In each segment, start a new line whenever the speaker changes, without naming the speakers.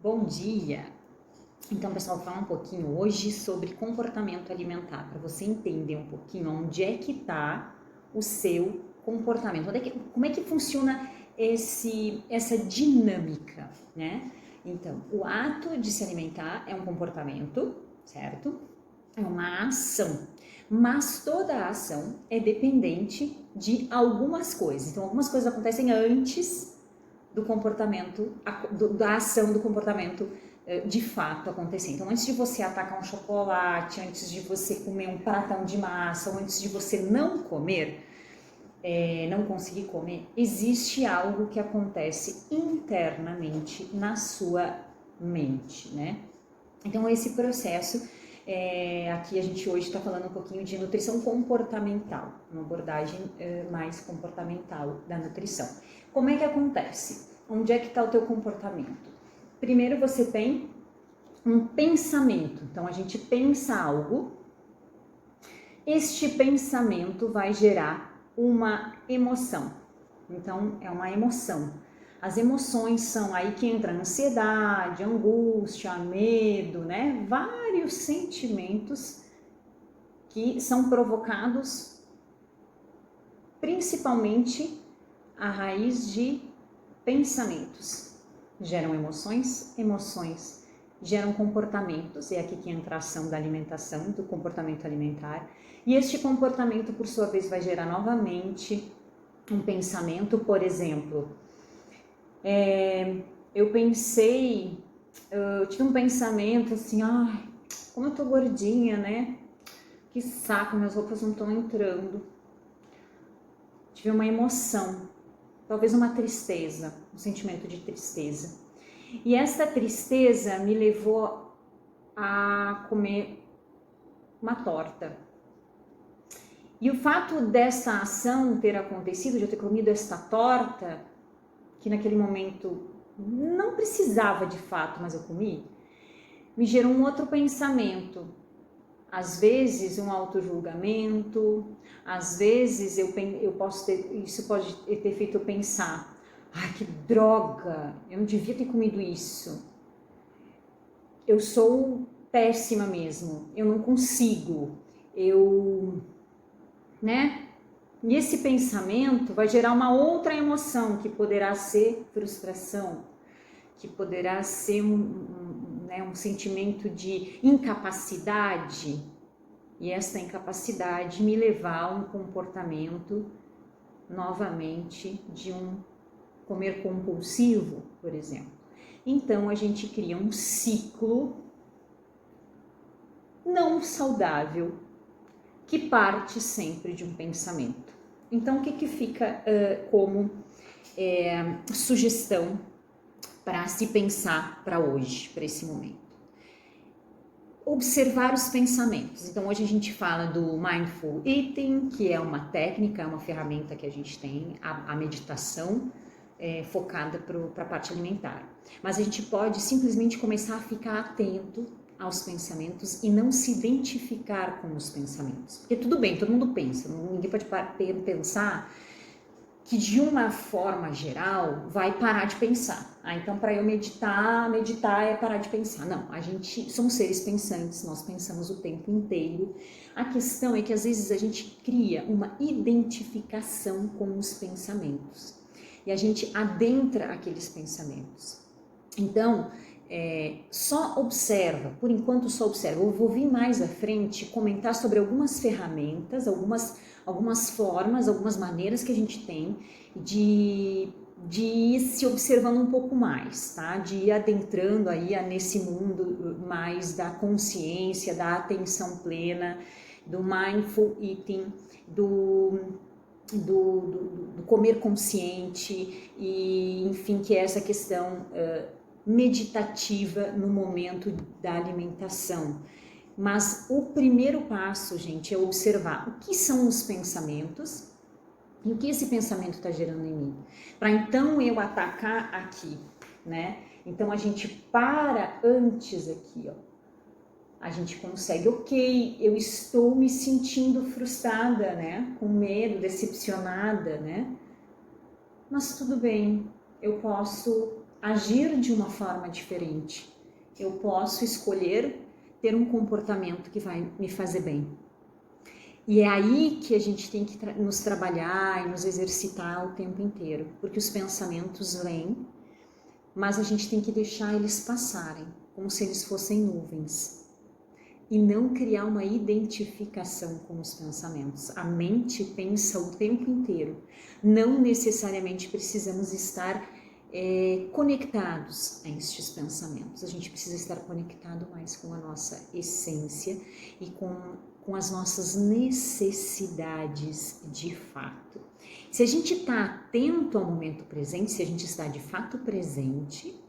Bom dia! Então, pessoal, vou falar um pouquinho hoje sobre comportamento alimentar, para você entender um pouquinho onde é que está o seu comportamento, como é que funciona essa dinâmica, né? Então, o ato de se alimentar é um comportamento, certo? É uma ação, mas toda a ação é dependente de algumas coisas. Então, algumas coisas acontecem antes do comportamento, da ação do comportamento de fato acontecer. Então, antes de você atacar um chocolate, antes de você comer um pratão de massa, ou antes de você não comer, não conseguir comer, existe algo que acontece internamente na sua mente, né? Então, esse processo, aqui a gente hoje está falando um pouquinho de nutrição comportamental, uma abordagem mais comportamental da nutrição. Como é que acontece? Onde é que está o teu comportamento? Primeiro você tem um pensamento, então a gente pensa algo, este pensamento vai gerar uma emoção, então é uma emoção. As emoções são aí que entra ansiedade, angústia, medo, né? Vários sentimentos que são provocados principalmente à raiz de pensamentos. Geram emoções, emoções geram comportamentos, é aqui que entra a ação da alimentação, do comportamento alimentar, e este comportamento, por sua vez, vai gerar novamente um pensamento, por exemplo, eu tive um pensamento assim, ai, como eu tô gordinha, né? Que saco, minhas roupas não estão entrando. Tive uma emoção, talvez uma tristeza, um sentimento de tristeza. E essa tristeza me levou a comer uma torta. E o fato dessa ação ter acontecido, de eu ter comido esta torta, que naquele momento não precisava de fato, mas eu comi, me gerou um outro pensamento. Às vezes um autojulgamento, às vezes isso pode ter feito eu pensar, ai que droga, eu não devia ter comido isso, eu sou péssima mesmo, eu não consigo, né? E esse pensamento vai gerar uma outra emoção que poderá ser frustração, que poderá ser um sentimento de incapacidade, e essa incapacidade me levar a um comportamento novamente de um comer compulsivo, por exemplo. Então a gente cria um ciclo não saudável que parte sempre de um pensamento. Então o que fica como sugestão para se pensar para hoje, para esse momento? Observar os pensamentos. Então hoje a gente fala do Mindful Eating, que é uma técnica, é uma ferramenta que a gente tem, a meditação focada para a parte alimentar. Mas a gente pode simplesmente começar a ficar atento aos pensamentos e não se identificar com os pensamentos. Porque tudo bem, todo mundo pensa, ninguém pode pensar que de uma forma geral vai parar de pensar. Então para eu meditar é parar de pensar. Não, a gente somos seres pensantes, nós pensamos o tempo inteiro. A questão é que às vezes a gente cria uma identificação com os pensamentos e a gente adentra aqueles pensamentos. Então, só observa, por enquanto só observa. Eu vou vir mais à frente comentar sobre algumas ferramentas, algumas formas, algumas maneiras que a gente tem de ir se observando um pouco mais, tá? De ir adentrando aí nesse mundo mais da consciência, da atenção plena, do mindful eating, do comer consciente e, enfim, que é essa questão meditativa no momento da alimentação. Mas o primeiro passo, gente, é observar o que são os pensamentos e o que esse pensamento está gerando em mim, para então eu atacar aqui, né? Então a gente para antes aqui, ó. A gente consegue, ok, eu estou me sentindo frustrada, né? Com medo, decepcionada, né? Mas tudo bem, eu posso agir de uma forma diferente. Eu posso escolher ter um comportamento que vai me fazer bem. E é aí que a gente tem que nos trabalhar e nos exercitar o tempo inteiro, porque os pensamentos vêm, mas a gente tem que deixar eles passarem, como se eles fossem nuvens, e não criar uma identificação com os pensamentos. A mente pensa o tempo inteiro, não necessariamente precisamos estar conectados a estes pensamentos. A gente precisa estar conectado mais com a nossa essência e com as nossas necessidades de fato. Se a gente está atento ao momento presente, se a gente está de fato presente,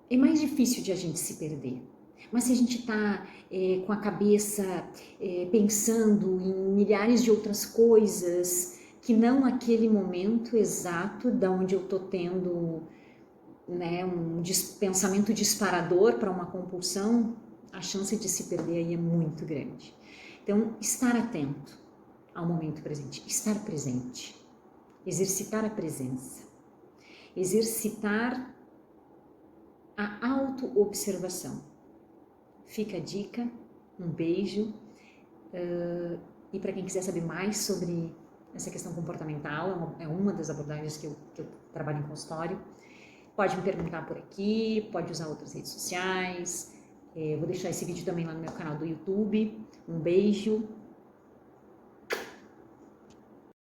é mais difícil de a gente se perder. Mas se a gente está com a cabeça pensando em milhares de outras coisas, que não aquele momento exato da onde eu estou tendo, né, um pensamento disparador para uma compulsão, a chance de se perder aí é muito grande. Então, estar atento ao momento presente, estar presente, exercitar a presença, exercitar a auto-observação. Fica a dica, um beijo, e para quem quiser saber mais sobre essa questão comportamental, é uma das abordagens que eu trabalho em consultório, pode me perguntar por aqui, pode usar outras redes sociais, vou deixar esse vídeo também lá no meu canal do YouTube. Um beijo